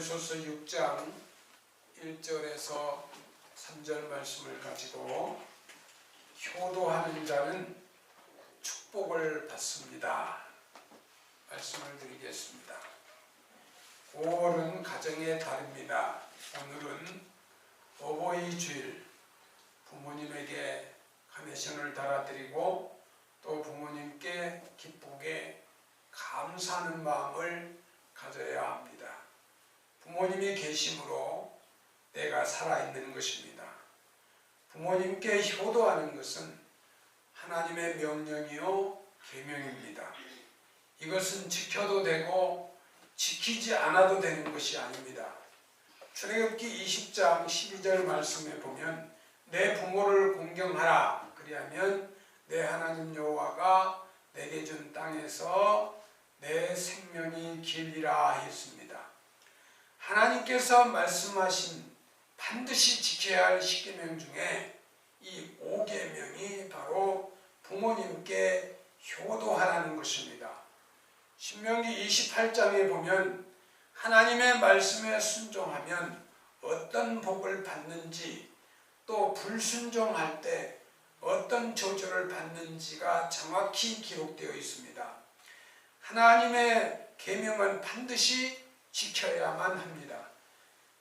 에베소서 6장 1절에서 3절 말씀을 가지고 효도하는 자는 축복을 받습니다. 말씀을 드리겠습니다. 5월은 가정의 달입니다. 오늘은 어버이 주일, 부모님에게 카네이션을 달아드리고 또 부모님께 기쁘게 감사하는 마음을 가져야 합니다. 부모님이 계심으로 내가 살아있는 것입니다. 부모님께 효도하는 것은 하나님의 명령이요 계명입니다. 이것은 지켜도 되고 지키지 않아도 되는 것이 아닙니다. 출애굽기 20장 12절 말씀에 보면 내 부모를 공경하라. 그리하면 내 하나님 여호와가 내게 준 땅에서 내 생명이 길리라 했습니다. 하나님께서 말씀하신 반드시 지켜야 할 10계명 중에 이 5계명이 바로 부모님께 효도하라는 것입니다. 신명기 28장에 보면 하나님의 말씀에 순종하면 어떤 복을 받는지, 또 불순종할 때 어떤 저주를 받는지가 정확히 기록되어 있습니다. 하나님의 계명은 반드시 지켜야만 합니다.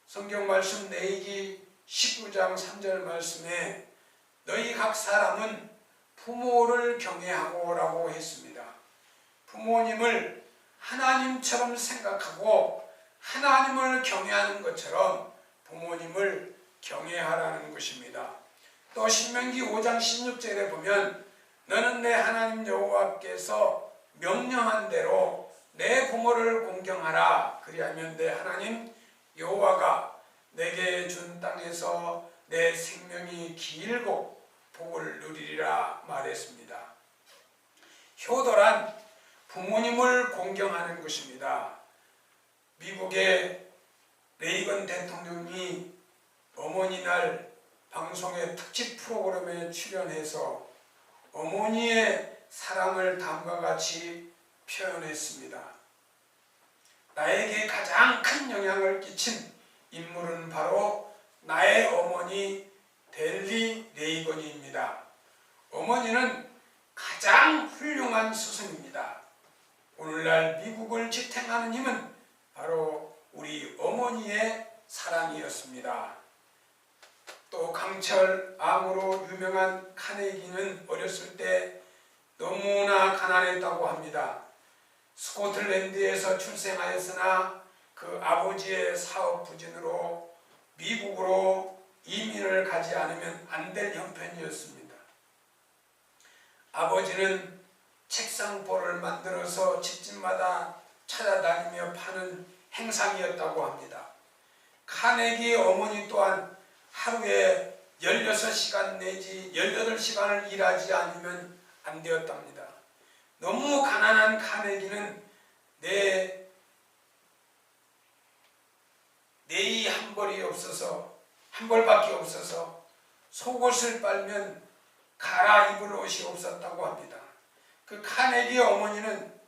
성경 말씀 레위기 19장 3절 말씀에 너희 각 사람은 부모를 경외하고 라고 했습니다. 부모님을 하나님처럼 생각하고 하나님을 경외하는 것처럼 부모님을 경외하라는 것입니다. 또 신명기 5장 16절에 보면 너는 내 하나님 여호와께서 명령한 대로 내 부모를 공경하라. 그리하면 내 하나님 여호와가 내게 준 땅에서 내 생명이 길고 복을 누리리라 말했습니다. 효도란 부모님을 공경하는 것입니다. 미국의 레이건 대통령이 어머니날 방송의 특집 프로그램에 출연해서 어머니의 사랑을 다음과 같이 표현했습니다. 나에게 가장 큰 영향을 끼친 인물은 바로 나의 어머니 델리 레이건입니다. 어머니는 가장 훌륭한 스승입니다. 오늘날 미국을 지탱하는 힘은 바로 우리 어머니의 사랑이었습니다. 또 강철 암으로 유명한 카네기는 어렸을 때 너무나 가난했다고 합니다. 스코틀랜드에서 출생하였으나 그 아버지의 사업 부진으로 미국으로 이민을 가지 않으면 안 될 형편이었습니다. 아버지는 책상보를 만들어서 집집마다 찾아다니며 파는 행상이었다고 합니다. 카네기 어머니 또한 하루에 16시간 내지 18시간을 일하지 않으면 안 되었답니다. 너무 가난한 카네기는 내이 한 벌밖에 없어서 속옷을 빨면 갈아입을 옷이 없었다고 합니다. 그 카네기 어머니는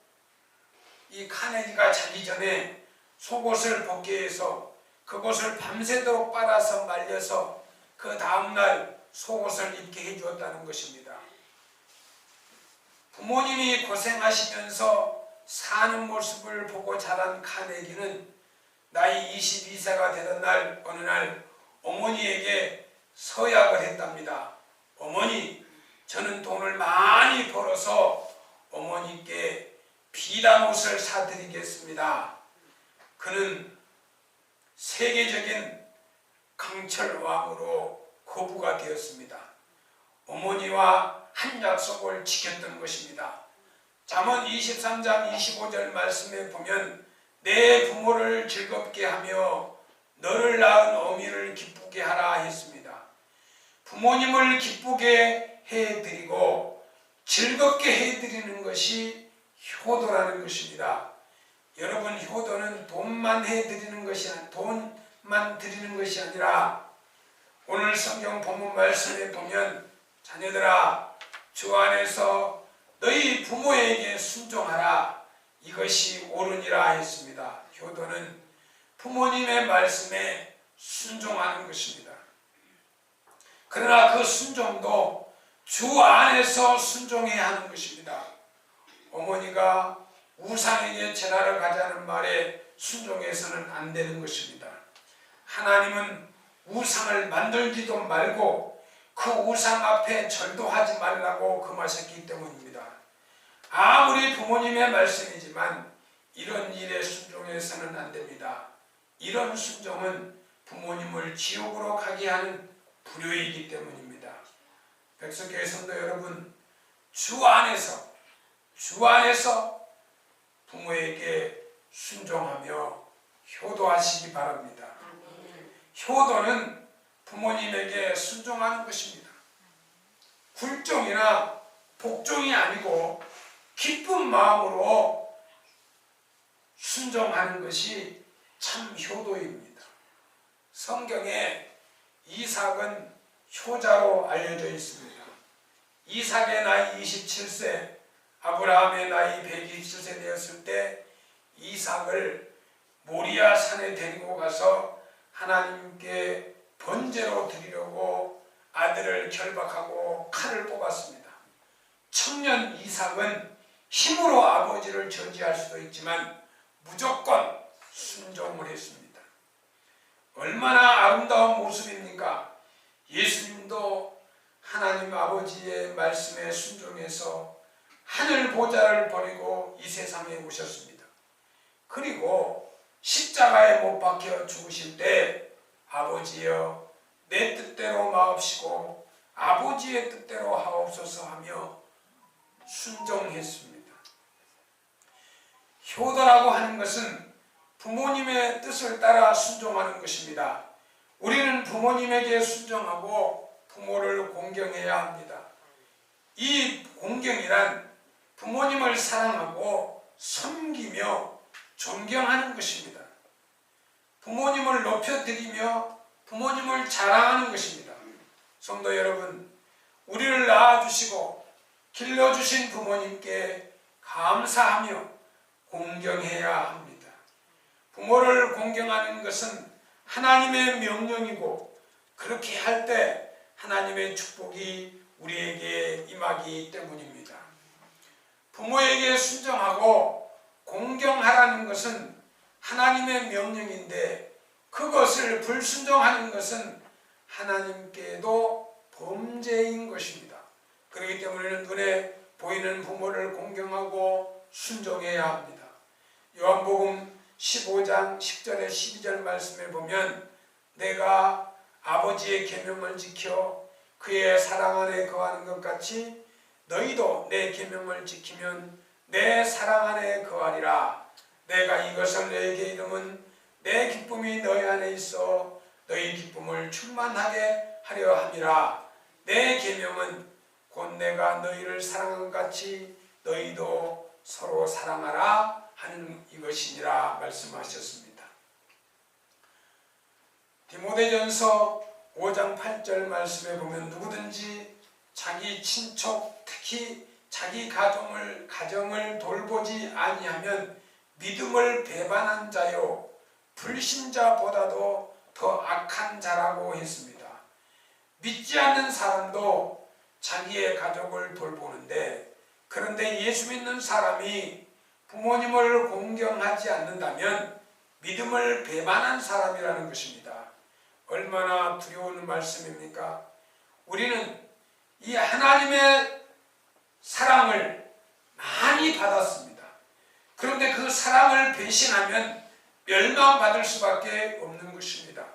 이 카네기가 자기 전에 속옷을 벗게 해서 그것을 밤새도록 빨아서 말려서 그 다음날 속옷을 입게 해주었다는 것입니다. 부모님이 고생하시면서 사는 모습을 보고 자란 카네기는 나이 22세가 되던 날 어느 날 어머니에게 서약을 했답니다. 어머니, 저는 돈을 많이 벌어서 어머니께 비단 옷을 사드리겠습니다. 그는 세계적인 강철왕으로 거부가 되었습니다. 어머니와 한 약속을 지켰던 것입니다. 잠언 23장 25절 말씀에 보면 내 부모를 즐겁게 하며 너를 낳은 어미를 기쁘게 하라 했습니다. 부모님을 기쁘게 해드리고 즐겁게 해드리는 것이 효도라는 것입니다. 여러분, 효도는 돈만 드리는 것이 아니라 오늘 성경 본문 말씀에 보면 자녀들아, 주 안에서 너희 부모에게 순종하라. 이것이 옳으니라 했습니다. 효도는 부모님의 말씀에 순종하는 것입니다. 그러나 그 순종도 주 안에서 순종해야 하는 것입니다. 어머니가 우상에게 제사를 가자는 말에 순종해서는 안 되는 것입니다. 하나님은 우상을 만들지도 말고 그 우상 앞에 절도 하지 말라고 금하셨기 때문입니다. 아무리 부모님의 말씀이지만 이런 일에 순종해서는 안 됩니다. 이런 순종은 부모님을 지옥으로 가게 하는 불효이기 때문입니다. 백석교회 성도 여러분, 주 안에서 부모에게 순종하며 효도하시기 바랍니다. 효도는 부모님에게 순종하는 것입니다. 굴종이나 복종이 아니고 기쁜 마음으로 순종하는 것이 참 효도입니다. 성경에 이삭은 효자로 알려져 있습니다. 이삭의 나이 27세, 아브라함의 나이 127세 되었을 때 이삭을 모리아 산에 데리고 가서 하나님께 번제로 드리려고 아들을 결박하고 칼을 뽑았습니다. 청년 이삭은 힘으로 아버지를 저지할 수도 있지만 무조건 순종을 했습니다. 얼마나 아름다운 모습입니까? 예수님도 하나님 아버지의 말씀에 순종해서 하늘 보좌를 버리고 이 세상에 오셨습니다. 그리고 십자가에 못 박혀 죽으실 때 아버지여 내 뜻대로 마옵시고 아버지의 뜻대로 하옵소서 하며 순종했습니다. 효도라고 하는 것은 부모님의 뜻을 따라 순종하는 것입니다. 우리는 부모님에게 순종하고 부모를 공경해야 합니다. 이 공경이란 부모님을 사랑하고 섬기며 존경하는 것입니다. 부모님을 높여드리며 부모님을 자랑하는 것입니다. 성도 여러분, 우리를 낳아주시고 길러주신 부모님께 감사하며 공경해야 합니다. 부모를 공경하는 것은 하나님의 명령이고 그렇게 할 때 하나님의 축복이 우리에게 임하기 때문입니다. 부모에게 순종하고 공경하라는 것은 하나님의 명령인데 그것을 불순종하는 것은 하나님께도 범죄인 것입니다. 그렇기 때문에 눈에 보이는 부모를 공경하고 순종해야 합니다. 요한복음 15장 10절에 12절 말씀에 보면 내가 아버지의 계명을 지켜 그의 사랑 안에 거하는 것 같이 너희도 내 계명을 지키면 내 사랑 안에 거하리라. 내가 이것을 너희에게 이름은 내 기쁨이 너희 안에 있어 너희 기쁨을 충만하게 하려 함이라. 내 계명은 곧 내가 너희를 사랑한 것 같이 너희도 서로 사랑하라 하는 이것이니라 말씀하셨습니다. 디모데전서 5장 8절 말씀에 보면 누구든지 자기 친척 특히 자기 가정을 돌보지 아니하면 믿음을 배반한 자요 불신자보다도 더 악한 자라고 했습니다. 믿지 않는 사람도 자기의 가족을 돌보는데 그런데 예수 믿는 사람이 부모님을 공경하지 않는다면 믿음을 배반한 사람이라는 것입니다. 얼마나 두려운 말씀입니까? 우리는 이 하나님의 사랑을 많이 받았습니다. 그런데 그 사랑을 배신하면 멸망받을 수밖에 없는 것입니다.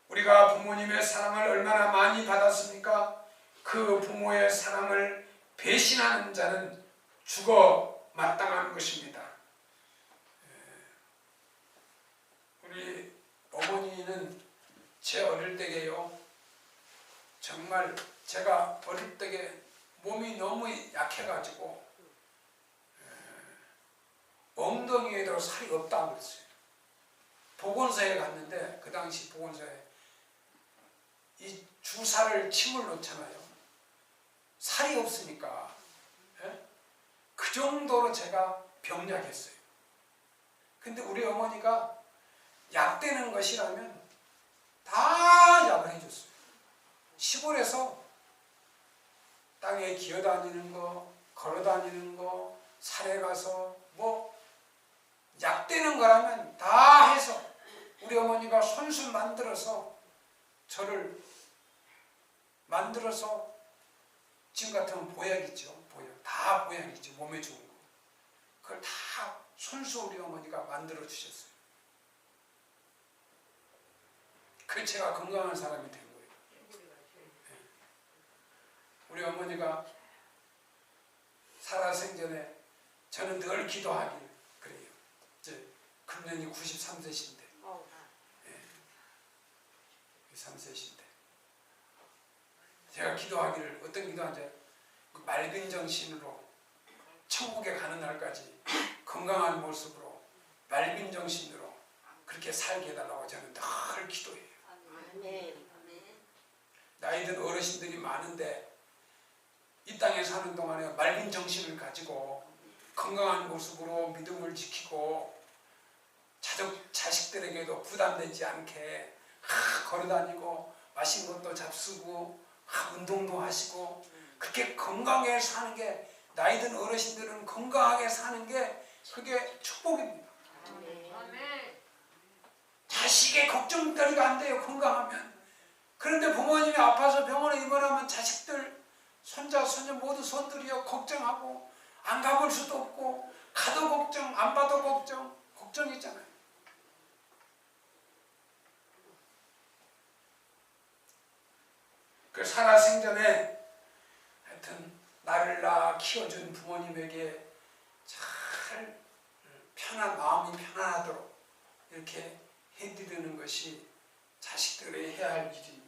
우리가 부모님의 사랑을 얼마나 많이 받았습니까? 그 부모의 사랑을 배신하는 자는 죽어 마땅한 것입니다. 우리 어머니는 제 어릴 때게요. 정말 제가 어릴 때게 몸이 너무 약해가지고 엉덩이에도 살이 없다고 그랬어요. 보건소에 갔는데 그 당시 보건소에 이 주사를 침을 놓잖아요. 살이 없으니까 그 정도로 제가 병약했어요. 근데 우리 어머니가 약되는 것이라면 다 약을 해줬어요. 시골에서 땅에 기어다니는 거, 걸어다니는 거, 산에 가서 뭐 약되는 거라면 다 해서 우리 어머니가 손수 만들어서 저를 만들어서 지금 같으면 보약이죠. 보약. 다 보약이죠. 몸에 좋은 거. 그걸 다 손수 우리 어머니가 만들어 주셨어요. 그래서 제가 건강한 사람이 된 거예요. 우리 어머니가 살아생전에 저는 늘 기도하길 그래요. 이제 금년이 93세신데 93세신데 제가 기도하기를 어떤 기도하는지 맑은 정신으로 천국에 가는 날까지 건강한 모습으로 맑은 정신으로 그렇게 살게 해달라고 저는 늘 기도해요. 나이 든 어르신들이 많은데 이 땅에 사는 동안에 맑은 정신을 가지고 건강한 모습으로 믿음을 지키고 자식들에게도 부담되지 않게 걸어다니고 맛있는 것도 잡수고 운동도 하시고 그렇게 건강하게 사는 게 나이 든 어르신들은 건강하게 사는 게 그게 축복입니다. 자식의 걱정거리가 안 돼요. 건강하면. 그런데 부모님이 아파서 병원에 입원하면 자식들 손자 손녀 모두 손들이요 걱정하고 안 가볼 수도 없고 가도 걱정 안 봐도 걱정이잖아요. 그 살아생전에 하여튼 나를 낳아 키워준 부모님에게 잘 마음이 편안하도록 이렇게 해드리는 것이 자식들이 해야 할 일입니다.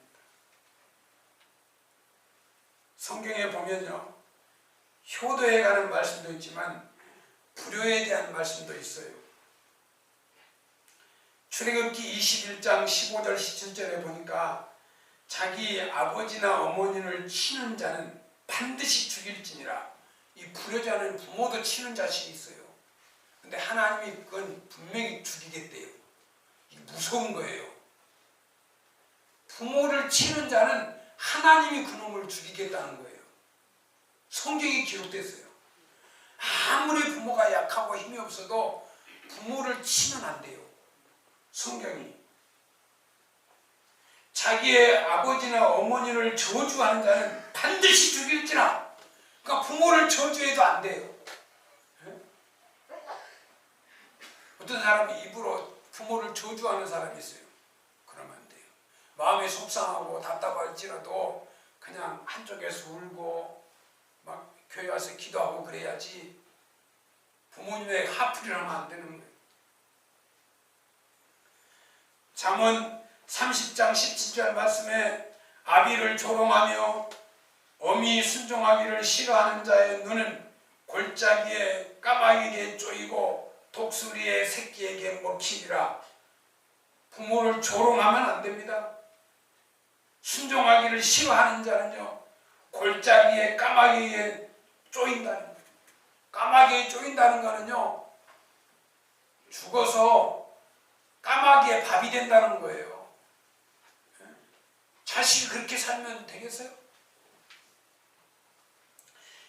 성경에 보면요, 효도에 관한 말씀도 있지만 불효에 대한 말씀도 있어요. 출애굽기 21장 15절 17절에 보니까 자기 아버지나 어머니를 치는 자는 반드시 죽일지니라. 이 불효자는 부모도 치는 자식이 있어요. 근데 하나님이 그건 분명히 죽이겠대요. 이게 무서운 거예요. 부모를 치는 자는 하나님이 그놈을 죽이겠다는 거예요. 성경이 기록됐어요. 아무리 부모가 약하고 힘이 없어도 부모를 치면 안 돼요. 성경이. 자기의 아버지나 어머니를 저주하는 자는 반드시 죽일지라. 그러니까 부모를 저주해도 안 돼요. 어떤 사람이 입으로 부모를 저주하는 사람이 있어요. 그러면 안 돼요. 마음이 속상하고 답답할지라도 그냥 한쪽에서 울고 막 교회 와서 기도하고 그래야지 부모님의 화풀이를 하면 안 되는 거예요. 잠언 30장 17절 말씀에 아비를 조롱하며 어미 순종하기를 싫어하는 자의 눈은 골짜기에 까마귀에게 쪼이고 독수리의 새끼에게 먹히리라. 부모를 조롱하면 안 됩니다. 순종하기를 싫어하는 자는요, 골짜기에 까마귀에 쪼인다는 거예요. 까마귀에 쪼인다는 거는요, 죽어서 까마귀의 밥이 된다는 거예요. 자식이 그렇게 살면 되겠어요?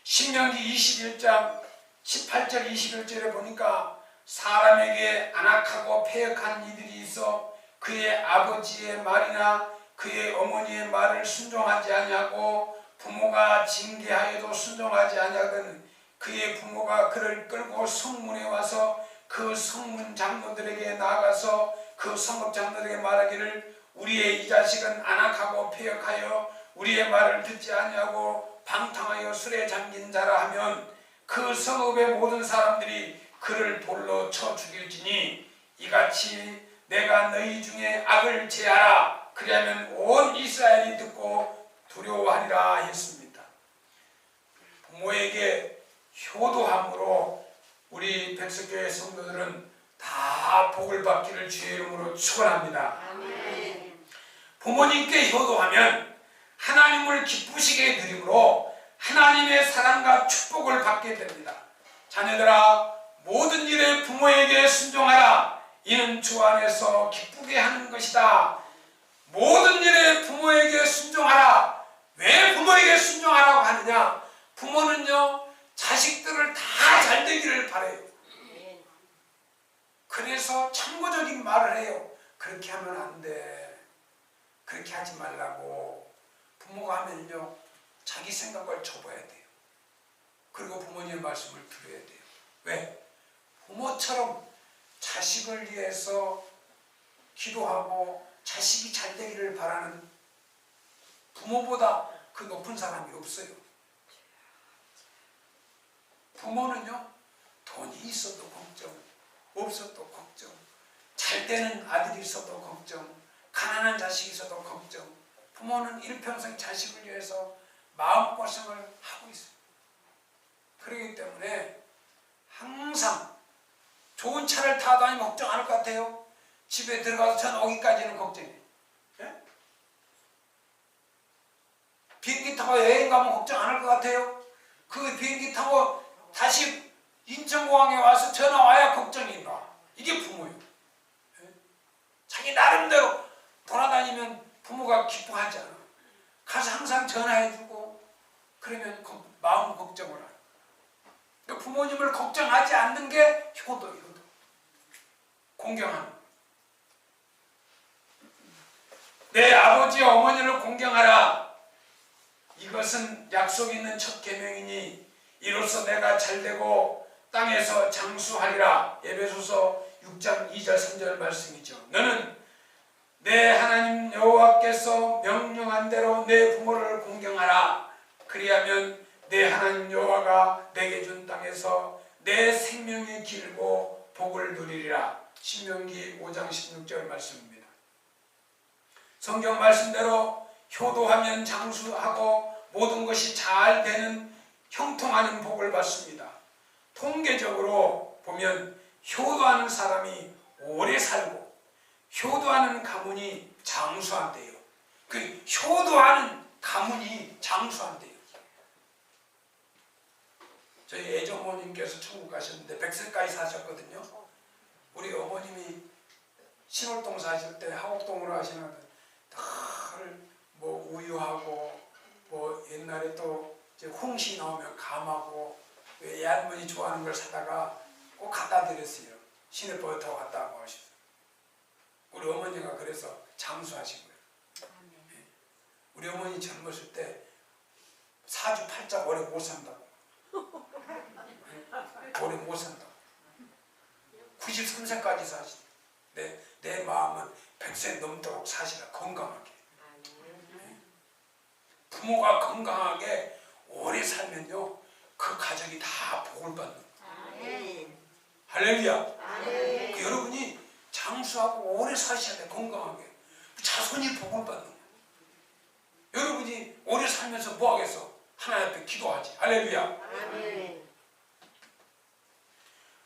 신명기 21장 18절 21절에 보니까 사람에게 안악하고 패역한 이들이 있어 그의 아버지의 말이나 그의 어머니의 말을 순종하지 아니하고 부모가 징계하여도 순종하지 아니하거든 그의 부모가 그를 끌고 성문에 와서 그 성문 장로들에게 나아가서 그 성읍 장로들에게 말하기를 우리의 이 자식은 안악하고 패역하여 우리의 말을 듣지 아니하고 방탕하여 술에 잠긴 자라 하면 그 성읍의 모든 사람들이 그를 돌로 쳐 죽일지니 이같이 내가 너희 중에 악을 제하라 그리하면 온 이스라엘이 듣고 두려워하리라 했습니다. 부모에게 효도함으로 우리 백석교회 성도들은 다 복을 받기를 주의 이름으로 축원합니다. 아멘. 부모님께 효도하면 하나님을 기쁘시게 드림으로 하나님의 사랑과 축복을 받게 됩니다. 자녀들아 모든 일에 부모에게 순종하라. 이는 주 안에서 기쁘게 하는 것이다. 모든 일에 부모에게 순종하라. 왜 부모에게 순종하라고 하느냐? 부모는요 자식들을 다 잘되기를 바라요. 그래서 참고적인 말을 해요. 그렇게 하면 안 돼. 그렇게 하지 말라고. 부모가 하면요 자기 생각을 접어야 돼요. 그리고 부모님의 말씀을 들어야 돼요. 왜? 부모처럼 자식을 위해서 기도하고 자식이 잘 되기를 바라는 부모보다 그 높은 사람이 없어요. 부모는요 돈이 있어도 걱정, 없어도 걱정, 잘 되는 아들이 있어도 걱정, 가난한 자식이 있어도 걱정. 부모는 일평생 자식을 위해서 마음고생을 하고 있어요. 그렇기 때문에 항상 좋은 차를 타고 다니면 걱정 안 할 것 같아요? 집에 들어가서 전 오기까지는 걱정해요. 예? 비행기 타고 여행 가면 걱정 안 할 것 같아요? 그 비행기 타고 다시 인천공항에 와서 전화 와야 걱정인가? 이게 부모예요. 예? 자기 나름대로 돌아다니면 부모가 기뻐하지 않아. 가서 항상 전화해주고 그러면 마음 걱정을 하고. 부모님을 걱정하지 않는 게 효도이거든. 공경하는. 내 아버지 어머니를 공경하라. 이것은 약속 있는 첫 계명이니 이로써 내가 잘되고 땅에서 장수하리라. 에베소서 6장 2절 3절 말씀이죠. 너는 내 하나님 여호와께서 명령한 대로 내 부모를 공경하라. 그리하면 내 하나님 여호와가 내게 준 땅에서 내 생명이 길고 복을 누리리라. 신명기 5장 16절 말씀입니다. 성경 말씀대로 효도하면 장수하고 모든 것이 잘 되는 형통하는 복을 받습니다. 통계적으로 보면 효도하는 사람이 오래 살고 효도하는 가문이 장수한대요. 그 효도하는 가문이 장수한대요. 저희 애정어머님께서 천국 가셨는데 100세까지 사셨거든요. 우리 어머님이 신월동 사실 때 하곡동으로 하시는 뭐 우유하고 뭐 옛날에 또 이제 홍시 나오면 감하고 애 할머니 좋아하는 걸 사다가 꼭 갖다 드렸어요. 시내버스 타고 갔다 오셨어요. 우리 어머니가 그래서 장수하신 거예요. 우리 어머니 젊었을 때 사주 팔자 오래 못 산다고. 오래 못 산다고. 93세까지 사시. 내 마음은 100세 넘도록 사시라. 건강하게. 부모가 건강하게 오래 살면요 그 가정이 다 복을 받는 거예요. 할렐루야. 그 여러분이 장수하고 오래 사셔야 돼. 건강하게. 자손이 복을 받는 거예요. 여러분이 오래 살면서 뭐 하겠어? 하나님 앞에 기도하지. 할렐루야.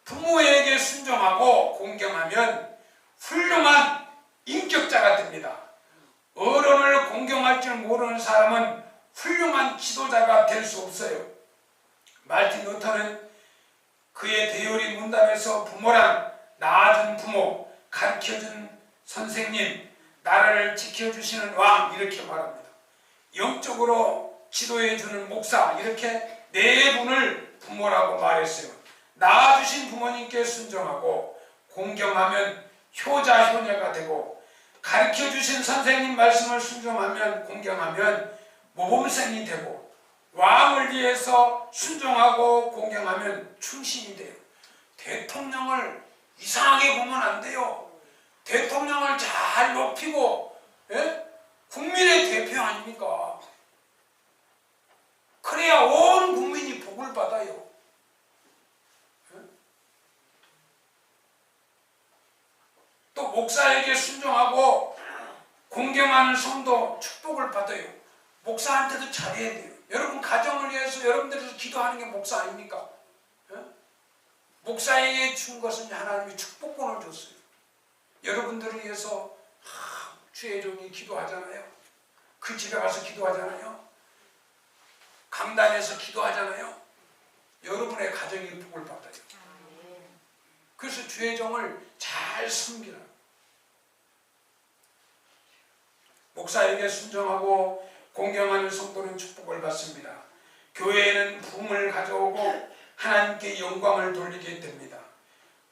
부모에게 순종하고 공경하면 훌륭한 인격자가 됩니다. 어른을 공경할 줄 모르는 사람은 훌륭한 지도자가 될 수 없어요. 말틴 루터는 그의 대요리 문답에서 부모란 낳아준 부모, 가르쳐준 선생님, 나라를 지켜주시는 왕 이렇게 말합니다. 영적으로 지도해주는 목사 이렇게 네 분을 부모라고 말했어요. 낳아주신 부모님께 순종하고 공경하면 효자 효녀가 되고 가르쳐주신 선생님 말씀을 순종하면 공경하면 모범생이 되고 왕을 위해서 순종하고 공경하면 충신이 돼요. 대통령을 이상하게 보면 안 돼요. 대통령을 잘 높이고 국민의 대표 아닙니까? 그래야 온 국민이 복을 받아요. 또 목사에게 순종하고 공경하는 성도 축복을 받아요. 목사한테도 잘해야 돼요. 여러분 가정을 위해서 여러분들이 기도하는 게 목사 아닙니까? 목사에게 준 것은 하나님이 축복권을 줬어요. 여러분들을 위해서 주의 종이 기도하잖아요. 그 집에 가서 기도하잖아요. 강단에서 기도하잖아요. 여러분의 가정이 복을 받아요. 그래서 주의 종을 잘 잘 섬기라. 목사에게 순종하고 공경하는 성도는 축복을 받습니다. 교회에는 부흥을 가져오고 하나님께 영광을 돌리게 됩니다.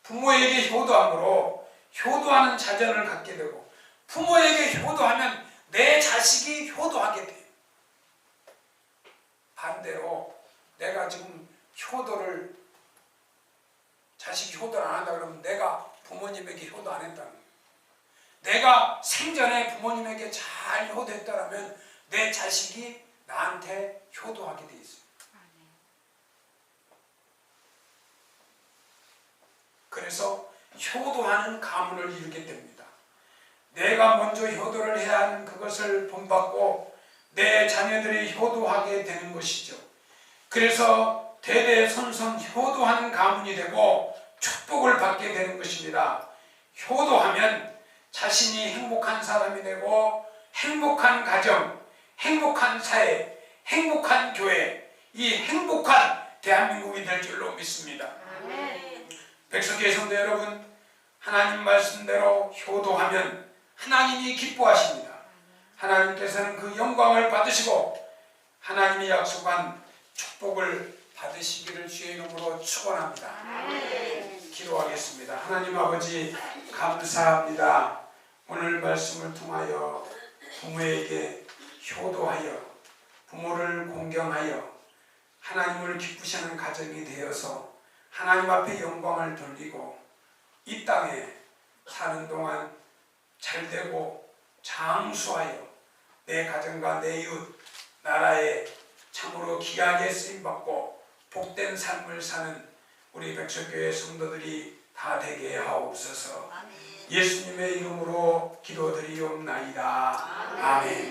부모에게 효도함으로 효도하는 자녀를 갖게 되고, 부모에게 효도하면 내 자식이 효도하게 돼요. 반대로 내가 지금 효도를, 자식이 효도를 안 한다 그러면 내가 부모님에게 효도 안 했다는 거예요. 내가 생전에 부모님에게 잘 효도했다면 내 자식이 나한테 효도하게 돼 있어요. 그래서 효도하는 가문을 이루게 됩니다. 내가 먼저 효도를 해야 하는 그것을 본받고 내 자녀들이 효도하게 되는 것이죠. 그래서 대대손손 효도하는 가문이 되고 축복을 받게 되는 것입니다. 효도하면 자신이 행복한 사람이 되고 행복한 가정, 행복한 사회, 행복한 교회, 이 행복한 대한민국이 될 줄로 믿습니다. 백석교회 성도 여러분, 하나님 말씀대로 효도하면 하나님이 기뻐하십니다. 하나님께서는 그 영광을 받으시고 하나님이 약속한 축복을 받으시기를 주의 이름으로 축원합니다. 기도하겠습니다. 하나님 아버지 감사합니다. 오늘 말씀을 통하여 부모에게 효도하여 부모를 공경하여 하나님을 기쁘시하는 가정이 되어서 하나님 앞에 영광을 돌리고 이 땅에 사는 동안 잘되고 장수하여 내 가정과 내 이웃 나라에 참으로 귀하게 쓰임받고 복된 삶을 사는 우리 백석교회 성도들이 다 되게 하옵소서. 예수님의 이름으로 기도드리옵나이다. 아멘.